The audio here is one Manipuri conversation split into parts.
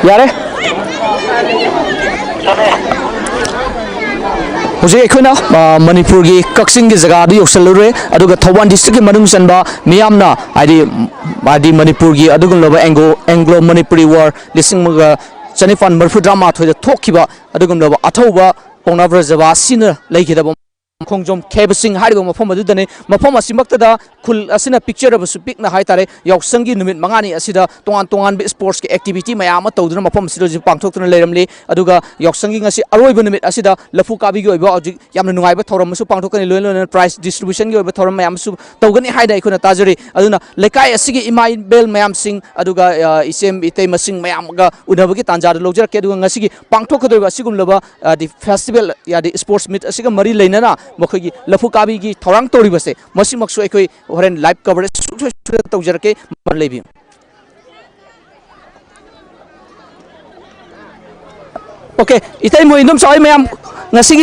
यारे Hujai akhuna Manipur gi Kaksin gi jaga du yoksalure aduga Thawban district gi manung sanba miyamna adi Manipur gi adugun loba Anglo Manipuri war lising maga chanifan marfu drama thoida thokkiba adugum loba athauba ponavra jaba sina leikidaba Khongjom Kheba Ching hariba mafam adudane mafam asimaktada khul asina picture of supikna haitare Yaosang gi numit Mangani asida tongan be sports ki activity mayam tawduna mafam sidoji pangthokna leiramli aduga Yaosang gi ngasi aroiba numit asida lafu kabi gi oiba object yamna nungaiba thoram su pangthokani loilona prize distribution gi oiba thoram mayam su tawgani haida ikuna tajari aduna lekai asigi imai bel mayam sing aduga isem itei masing mayam ga unabagi tanjar logjar ke aduga ngasi gi pangthokadoi asigum loba di festival ya di sports meet asiga mari leinana मखोगी लफु काबी की थौरांग तोड़ी बसे मसी मक्सु एकोई होरेन लाइव कवरेज तौजर के मन लेबी ओके इतै मो enum soy ma'am ngasi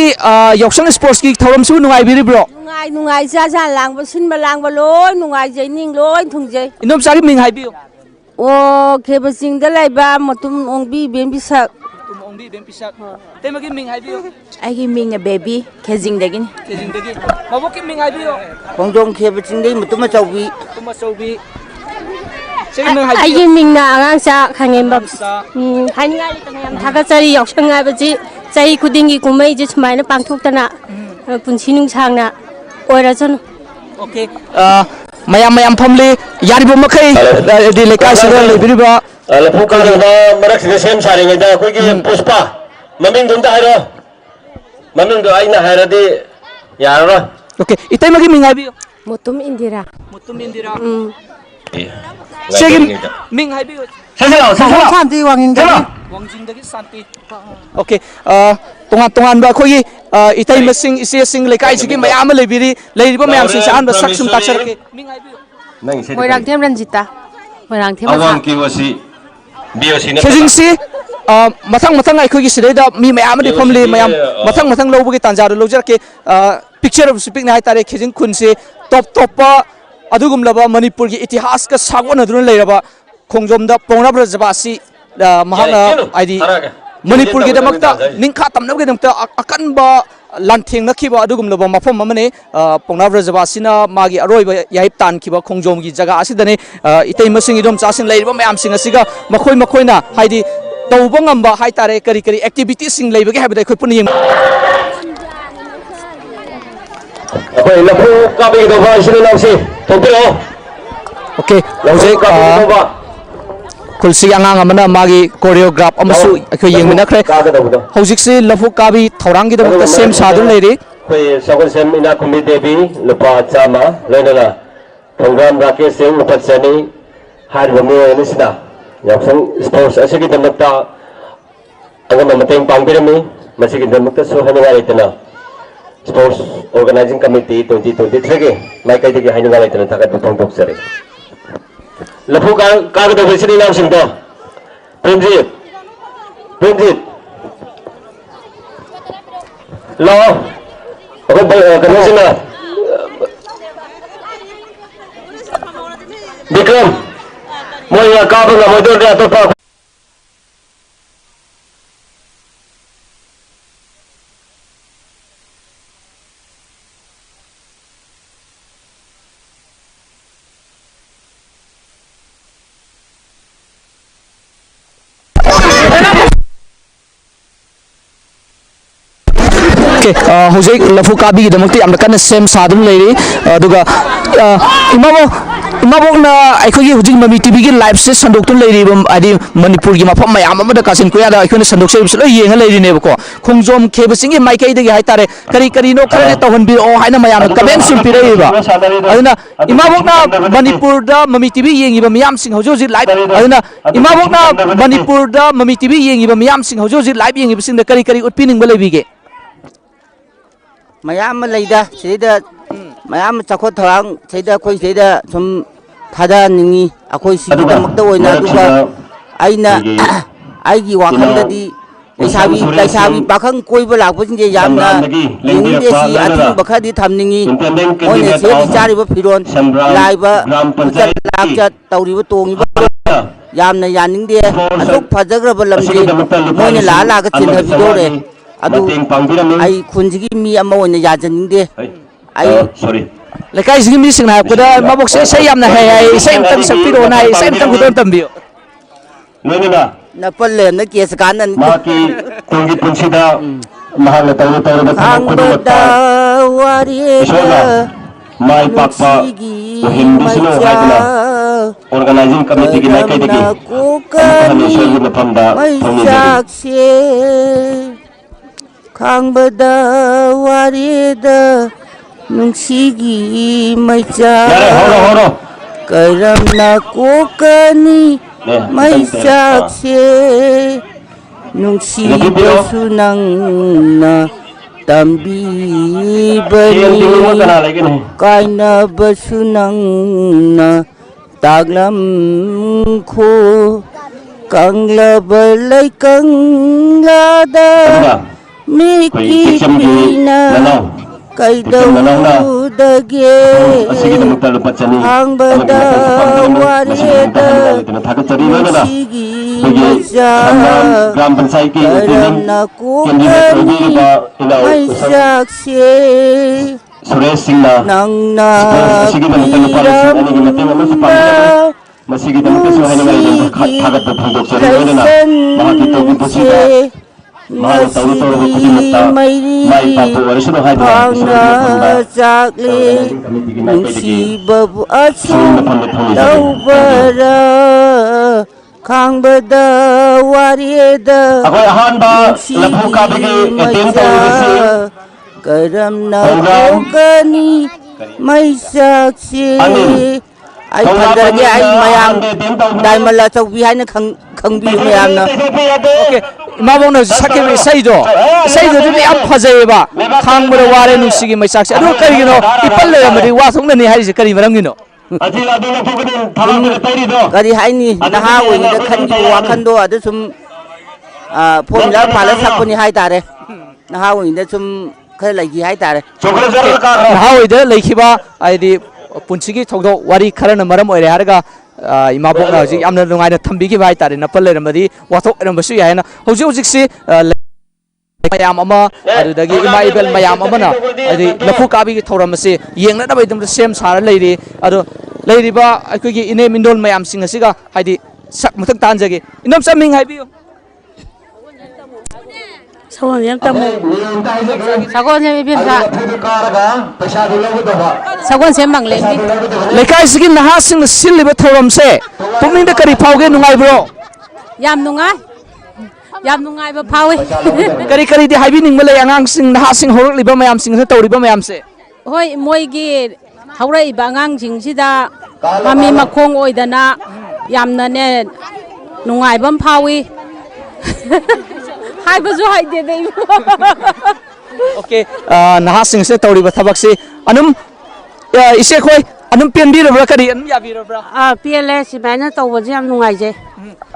Yaosang sports ki thoram su nungai biri bro nungai ja lang ba sin ba loi nungai jai ning loi thungjai inom sari ming hai bi o Kheba Ching da lai ba matum ong bi ben bi sak Ongbi ben pisak. Tema ki ming hai bio. Ai ki ming a baby Khejing dagin. Khejing dagin. Mabo ki ming hai bio. Khongjom Kheba Ching dai mutuma chaubi. Mutuma chaubi. Sei ming hai bio. Ai ki ming na angang sa khangem ba. Hai ni ai tang yam thaga chari Yaosang ai ba ji chai khuding gi kumai ji chmai na pangthok tana punchi nung sang na oira chanu. Okay. Mayam family yari bo makai di lekai sira lebiri ba. Lapu kali ba marak sini sem saring ida kau ki puspa, maming dum dah ada, maming do aina ada di, ya ada. Okay, itu magi ming habi. Mutum Indira. Mutum Indira. Segim ming habi. Sasalau. Santi wangin dagi. Wangin dagi santi. Okay, tungan ba kau ki itai masing isi sing lekai sigi mayam lebiri, lebiri ba mayam sing saan ba saksum taksar ke ming habi. Moirang tem Ranjita. Moirang tem. Awang ki wasi. Khejing si mathang ai khogi sidai da mi mayam di family mayam mathang lobu ki tanjar lojar ke picture of speak na hai tare Khejing khun se top pa adugum laba Manipur ki itihas ka sagwan adun leiraba Khongjom da pongrab rajaba si mahana aidi Manipur ki damakta ningkha tamnab ki damakta akan ba lantheng nakhiba adugum laba mafam amane pongrab rajaba sina magi aroiba yaip tan khiba Khongjom gi jaga asidane itei masing idom chasin leirba mayam sing asiga makhoi na haidi tawba ngamba hai tare kari activities sing leibage habida khoi pun yeng Okey, lapu kabi do ba sini lausi. Topilo. Okay, lausi ka kulsi angang amana magi choreograph amasu khoi yeng mina khre hojik se lafu kabi thorang gi da sem sadun leiri khoi sakon sem ina khumi devi lupa chama loinala program rakesh singh upachani har bami nisna Yaosang sports asigi damakta agama mateng pangbirami masigi damakta so hanwa itana sports organizing committee 2023 ke mai kai degi hainga itana thakat pang tok sare lafu ka do besini nam sing to Prinjit lo kena sini Bikram mau ya kau nggak mau dia atau apa hojik lafu kabi gi damakti amna kan sem sadum leiri aduga imabo na aikhogi hojik MAMI TV gi live se sandok tun leiri bam adi Manipur gi mafam mayam amada kasin kuya da aikhoina sandok se lo yenga leiri ne ko Khongjom Kheba Ching gi mai kai degi hai tare kari no khare tawhan bi o haina mayam comment sim pirei ba aduna imabo na Manipur da MAMI TV yengi ba miyam sing hoji live aduna imabo na Manipur da MAMI TV yengi ba miyam sing hoji live yengi sing da kari utpining ba lebi ge mayam leida seida mayam chakho thang seida khoi seida sum thada ningi akhoi sigi damakta oina duga aina aigi wakhanda di laisabi pakhang koiba lakpa singe yamna yingde si athing bakha di thamningi oine se di chari ba firon laiba lakcha tawri ba tongi ba yamna yaning de aduk phajagraba lamji moine la la ga chin habidore adu ai khunjigi mi ama oina yajaning de ai sorry lekai sing mi sing na ko da mabok se sai yamna hai sai tam sapiro na sai tam ko tam bio noina na palle na kes kanan maki tongi punsida mahal tawu tawu ba angda wariyeda mai papa hindu sino haidna organizing committee ki nakai degi kami shoyi na panda thongi sakse kangbada wariyeda nungsigi maicha yare horo karamna kokani mai sakse nungsi basunang na tambi bani kaina basunang na taglam ko kangla balay kanglada mikikina kay daw dage ang bada wariyeda sige maja karam na kukani may saksi nang napiram na masigi dalam kesulitan yang kagat berbentuk serius mahal tahu mai papu warisan hai sakli nungsi babu asu tau bara kang bada wariyeda aku ahan ba lapu kabigi etem tahu karam na kokani may saksi ai pandagi ai mayam dai mala chaubi hai na khangbi mayam na okay mabong na sakhe sai do ni am phajai ba khang bra ware nu sigi mai sakse adu kari gino ipal le amadi wa thong na ni hai se kari maram gino ajila du na pugudin thamam de tairi do kari hai ni naha oi ni da khan ju wa khan do adu sum phom la phala sakpani hai tare naha oi ni da sum khar lai gi hai tare chokra jar ka naha oi da leikhiba ai di punchigi thogdo wari kharana maram oire harga ima bokna ji amna lungai na thambi gi bai tare na pal lermadi wathok erambasu yaina hoji hoji si mayam ama adudagi ima ibel mayam amana adi lapu kabi gi thoram se yengna da bai dum sem sara leiri ado leiri ba akoi gi ine mindol mayam sing asiga haidi sak muthak tanjage inom saming haibiyo Sawan yang tamu. Sawan yang biasa. Sawan sembang lagi. Lekai sigi naha sing sil liba thoram se pumning da kari phauge nungai bro Yam nungai ba phawe. kari di haibi ning male angang sing naha sing horok liba mayam sing tawri ba mayam se Hoi moi gi haurai ba ngang jing sida mami makhong oidana yamna ne nungai bam phawe. Hai bazu hai de dei. Okay naha sing se tawri ba thabak se anum ise khoi anum pendi ra kari anum ya bi ra PLS sibaina tawbaji yam nungai je.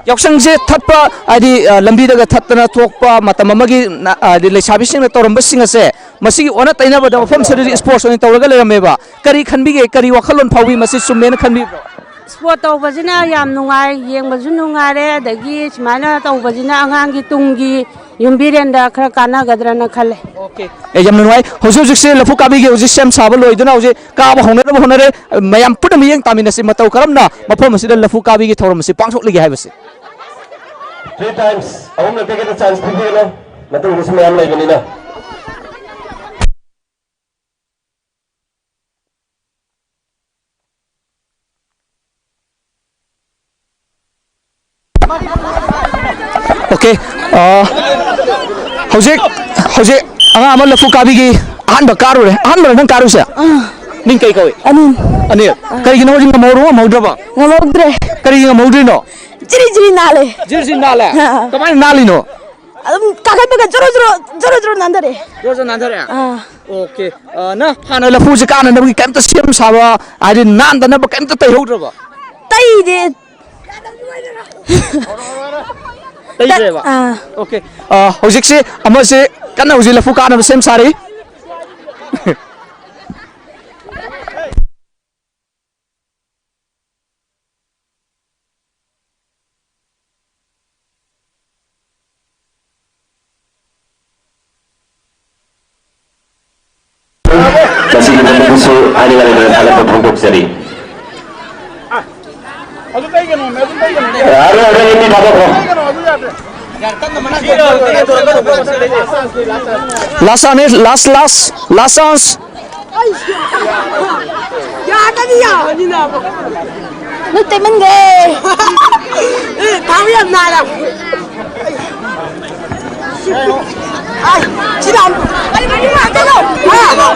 Yaosang se thatpa adi lambi daga thattana thokpa matam amagi adi lesabi sing na toramba sing ase masigi ona taina ba da fam sari sports on tawraga lerameba kari khanbige kari wakhalon phawi masi sumen khanbi Sport tawbajina yam nungai yengbaju nungai re dagi simaina tawbajina angangi tunggi yumbirenda khara kana gadrana khale. Okay yam nungai hoju se lafu kabige hoji sem saba loiduna hoji ka ba honare mayam puna miyeng tamina se matau karamna mafam se lafu kabige thoram se pangsok ligi haibase 3 times awum na take the chance pigi no matu usme am lai bani na Okay hojik anga amal lafu kabigi ahan ba karu re ahan ba nang karu se ning kai kawi ani kari gino hoji ngamauru ngamaudra Ngamodre. kari ngamaudri no Jiri nale. jirjin nala kamai nali no Kakak baga joro nandare. roja nandare okay na hana lafu je kana na bi kamta sem saba ari nanda na ba kamta tai hodra ba Tai de. tai je ba okay hojik se ama se kana hoji lafu kana sem sari Harusu hari-hari dalam bentuk seri. Ada ini apa kok? Last chance. Ya tadi ya, ni nak. Lu temen ke? Tahu yang mana? Ay, siapa? Ini mana tu? Ada.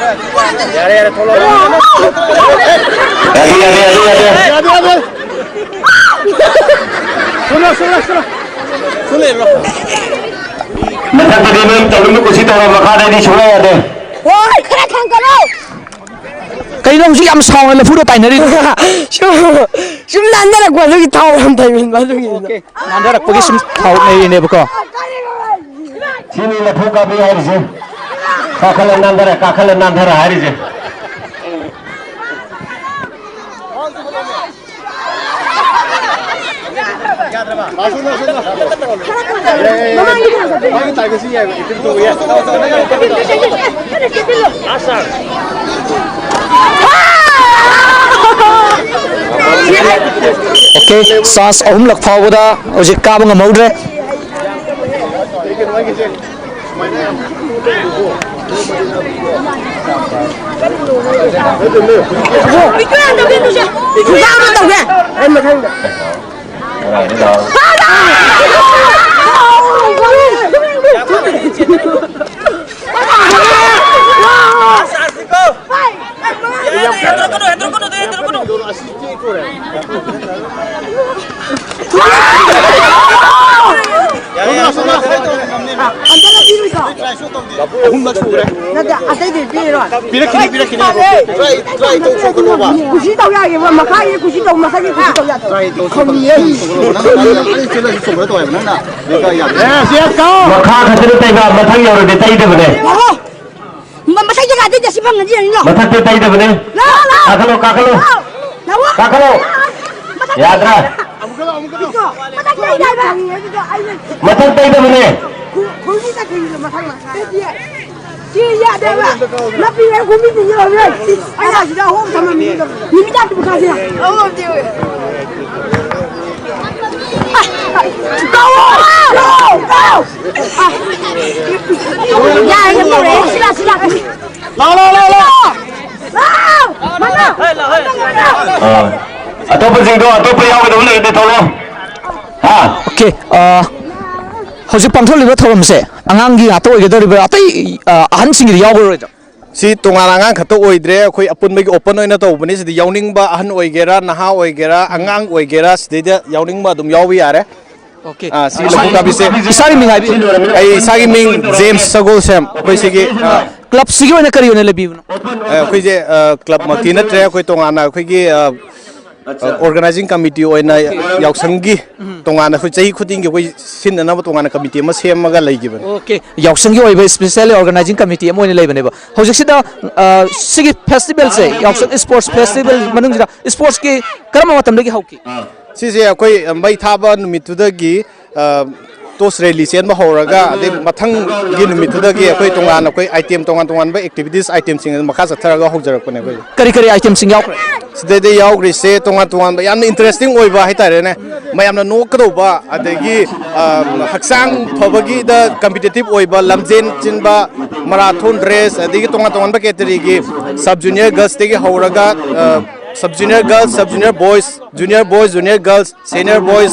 Macam tadi ni tolong kursi orang makan ini sudah ada. Woi, kena kau. Kayo nung siyam song na puro tayo na rin. Sum nanda na gua lagi tahu ham tayo min balu ni. Okay. Nanda pagi sum tahu na rin eh bako. Sini na pun kami hari je. Kakalan nanda hari je. Okay, SAS ahum lak phao da ojik ka bang maudre. Atau bersinggung atau pria itu boleh ditolong. Okay, hujung pangthol libat thawam se angangi ato igedor libat atai ahan singi yawgor ro. Si tungalangan khato oidre khoi apun mai open oina to bani si yawning ba ahan oigera naha oigera angang oigera si de yawning ba dum yawi are. Okay. Si labu ka bise Isari ming ai sagi ming James Sagol Sam khoi sigi club sigi oina kari oina lebi no. Khoi je club matina tre khoi tongana khoi gi organizing committee oina Yaosang gi tongana khoi chai khuding gi khoi sin na ba tongana committee ma semaga leigiban. Okay. Yaosang gi oiba special organizing committee mo oina leibane ba. Hojik sida sigi festival se Yaosang sports festival manung sida sports ki karama matam lagi hauki. Si koi mai thaba numitudagi tos rally sen ma horaga ade mathang gi numitudagi koi tongana koi item tongan ba activities item sing makha satharaga hojrak kone koi Kari item sing yaw side de yaw gri se tongan ba yam interesting oi ba haitare ne mayamna no kro ba adegi haksang thobagi da competitive oi ba lamjen chin ba marathon race adegi tongan ba category gi sub junior girls tegi horaga sub junior girls, sub junior boys, junior girls, senior boys,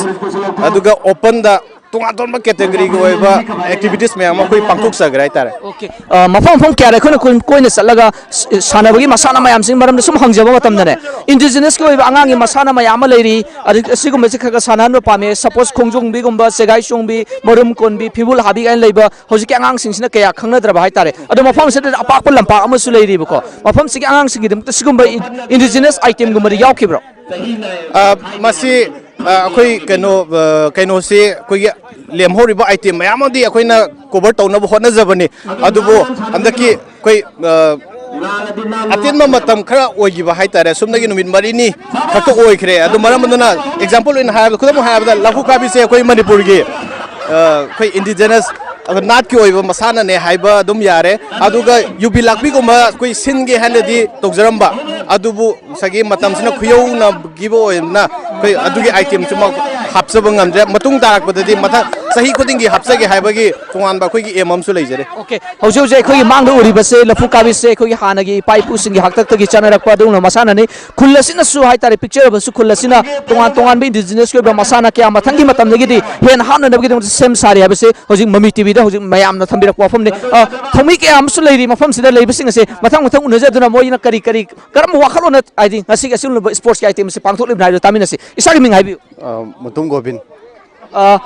aduga open da tunga category go ba activities me ama koi pangthok sagrai tare. Okay. Mafam kya ra khona koina salaga sanabagi masana mayam sing maram sum hangjaba matam ne indigenous ko ba angangi masana mayam leiri asigum se khaga sanan pa me suppose khongjong bi gumba segai song bi morum kon bi phibul habi gan leiba hojik angang sing sina kaya khangna dra ba tare ado mafam se apak pal lampa ama su leiri ba ko mafam sigi angang sing dum sigumba indigenous item gumba yaw khibro masi akoi keno se koi lemhoriba item mayam di akoi na cover tawna bo hona jabani adubo andaki koi atin ma matam khara oigiba haitare sumnagi numit marini khakto oikhre adu maramandana example in ha khudam ha da lafu kabi se koi manipur gi koi indigenous नाट की मसाना ने हाइबा यारे यूबी लापीगुम कोई सिनगे हानदी तौजरम्बा अदुबु सगी मतमसिना खुयौना गिबोना कोई अदुगी आइटम चुमा हापसब ngamdre matung tarakpadadi matha sahi khudingi hapsage haibagi tonganba khoi gi emam su leijare okay hojau je khoi mang do uri base lafu kabi se khoi hanagi paipu singi haktak tagi chanarak pa dungna masana ni khulasina su hai tare picture basu khulasina tongan bi indigenous ko ba masana kya mathangi matam nagi di hen hana nabgi dum sem sari habase hojing mami tv da hojing mayam na thambirak wafam ni thomi ke am su leiri mafam sida leibasing ase mathang mathang unaja duna moina kari kari karam wakhalona I think ngasi ga sul sports ka item se pangthok lib nai tamina se isagi ming haibi mutum gobin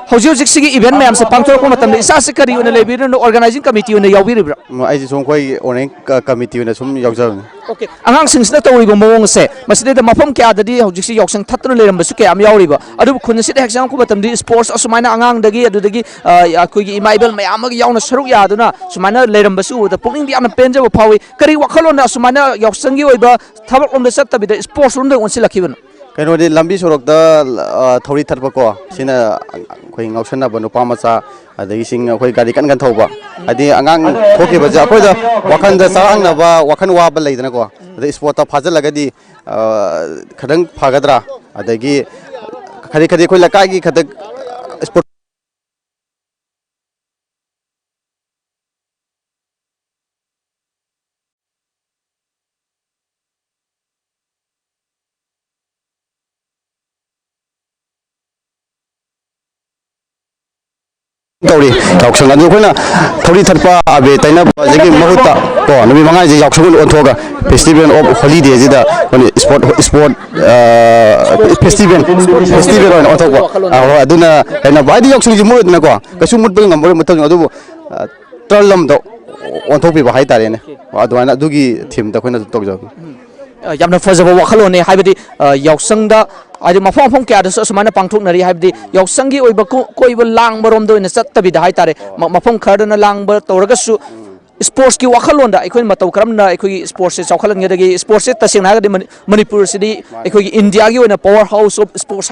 hojau jik sigi event mayam se pangthok ko matam isa se kari una lebi no organizing committee una yawbiribra ai ji song khoi onen committee una sum yawjar okay angang singsna tawriba mawong se maside da mafam kya dadi hojik si yausang thatna leram basu kya am yawriba adu khun se exam ko matam di sports asumaina angang dagi adu dagi khoi gi imaibel mayam ga yawna saruk ya aduna sumaina leram basu da punging bi am penja ba phawi kari wakhalona asumaina yausang gi oiba thabak om da satta bi da sports room da onsi lakhiban kano di lambi sorok da thori tharpa ko sina khoi ngausana ba nupa macha adagi sing khoi gari kan kan thoba adi angang thoke ba ja khoi da wakhan da sarang na ba wakhan wa ba leidana ko da sport ta phajal lagadi khadang phagadra adagi khari khari khoi lakai gi khadak sport Tauri, yausang adu kena thori tharpa abe taina jagi mahuta ko nabi mangai je yausang onthoga festival of holiday jida sport festival on onthoga aduna kaina badi yausang ji mud na ko kasu mud bang ngamor mutang adu tralam do onthopi ba hai tare ne aduna adugi theme da koina tokja yamna fazaba wakhalone haibadi yausang da adi mafam phom kya da sumana pangthok nari haibadi yausang gi oiba koiba lang barom do ina chattabi da hai tare mafam khardana lang ba toraga su sports ki wakhalon da ekoi matau karamna ekoi sports se chawkhalan ngedagi sports se tasing na ga manipur sidi ekoi india gi oina power house of sports